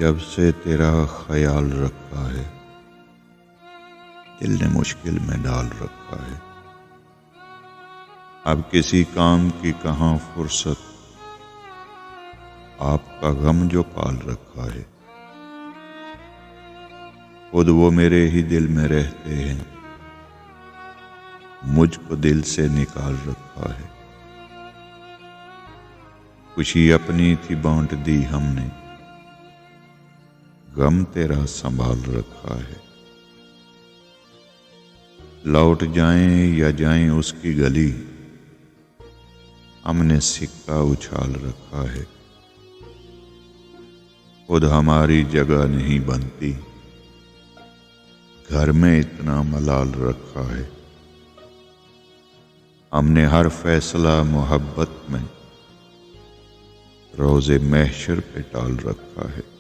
جب سے تیرا خیال رکھا ہے دل نے مشکل میں ڈال رکھا ہے۔ اب کسی کام کی کہاں فرصت، آپ کا غم جو پال رکھا ہے۔ خود وہ میرے ہی دل میں رہتے ہیں، مجھ کو دل سے نکال رکھا ہے۔ خوشی اپنی تھی بانٹ دی ہم نے، غم تیرا سنبھال رکھا ہے۔ لوٹ جائیں یا جائیں اس کی گلی، ہم نے سکہ اچھال رکھا ہے۔ خود ہماری جگہ نہیں بنتی، گھر میں اتنا ملال رکھا ہے۔ ہم نے ہر فیصلہ محبت میں روز محشر پہ ٹال رکھا ہے۔